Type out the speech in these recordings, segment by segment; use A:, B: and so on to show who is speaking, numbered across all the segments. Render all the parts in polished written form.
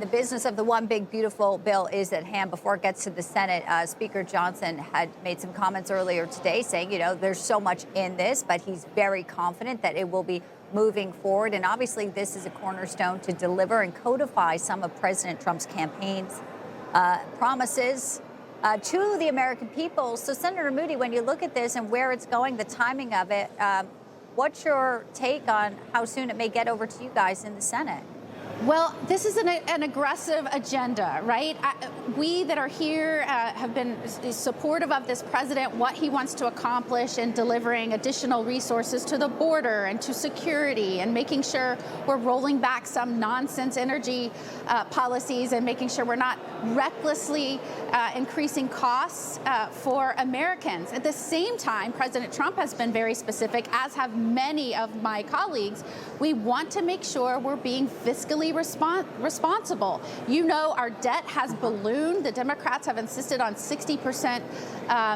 A: The business of the one big beautiful bill is at hand. Before it gets to the Senate, Speaker Johnson had made some comments earlier today saying, there's so much in this, but he's very confident that it will be moving forward. And obviously, this is a cornerstone to deliver and codify some of President Trump's campaign's promises to the American people. So, Senator Moody, when you look at this and where it's going, the timing of it, what's your take on how soon it may get over to you guys in the Senate?
B: Well, this is an aggressive agenda, right? We that are here have been supportive of this president, what he wants to accomplish in delivering additional resources to the border and to security and making sure we're rolling back some nonsense energy policies and making sure we're not recklessly increasing costs for Americans. At the same time, President Trump has been very specific, as have many of my colleagues. We want to make sure we're being fiscally responsible. Our debt has ballooned. The Democrats have insisted on 60%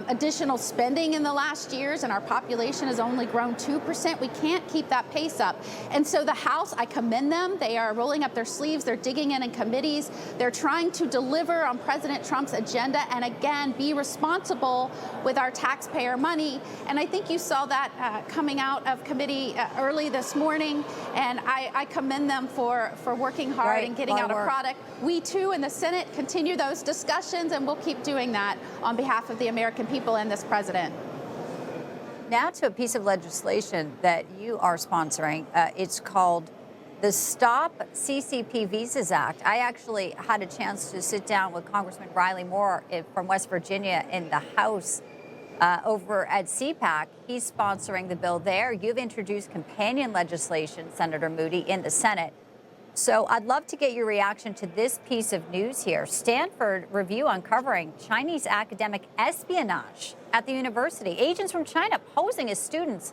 B: additional spending in the last years, and our population has only grown 2%. We can't keep that pace up. And so the House, I commend them. They are rolling up their sleeves. They're digging in committees. They're trying to deliver on President Trump's agenda and, again, be responsible with our taxpayer money. And I think you saw that coming out of committee early this morning, and I commend them for working hard and getting out a product. We, too, in the Senate, continue those discussions, and we'll keep doing that on behalf of the American people and this president.
A: Now to a piece of legislation that you are sponsoring. It's called the Stop CCP Visas Act. I actually had a chance to sit down with Congressman Riley Moore from West Virginia in the House over at CPAC. He's sponsoring the bill there. You've introduced companion legislation, Senator Moody, in the Senate. So I'd love to get your reaction to this piece of news here. Stanford review uncovering Chinese academic espionage at the university. Agents from China posing as students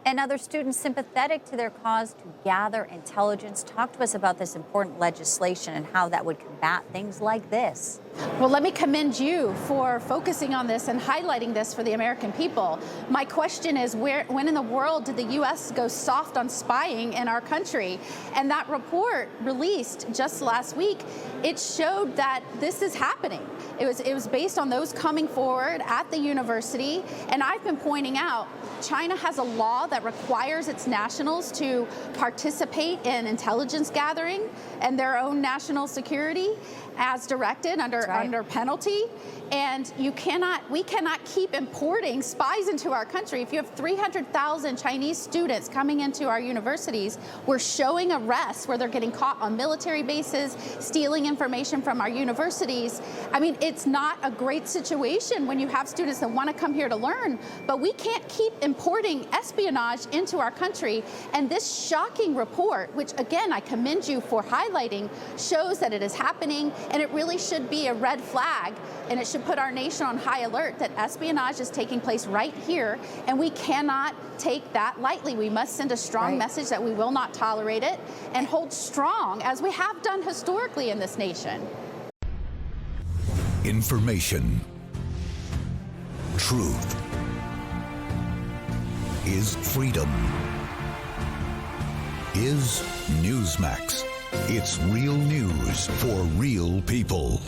A: and other students sympathetic to their cause to gather intelligence. Talk to us about this important legislation and how that would combat things like this.
B: Well, let me commend you for focusing on this and highlighting this for the American people. My question is, when in the world did the U.S. go soft on spying in our country? And that report released just last week, it showed that this is happening. It was based on those coming forward at the university. And I've been pointing out, China has a law that requires its nationals to participate in intelligence gathering and their own national security as directed under penalty. And we cannot keep importing spies into our country. If you have 300,000 Chinese students coming into our universities, we're showing arrests where they're getting caught on military bases, stealing information from our universities. I mean, it's not a great situation when you have students that want to come here to learn, but we can't keep importing espionage into our country. And this shocking report, which again, I commend you for highlighting, shows that it is happening, and it really should be a red flag, and it should put our nation on high alert that espionage is taking place right here, and we cannot take that lightly. We must send a strong message that we will not tolerate it and hold strong, as we have done historically in this nation.
C: Information. Truth is freedom. Is Newsmax. It's real news for real people.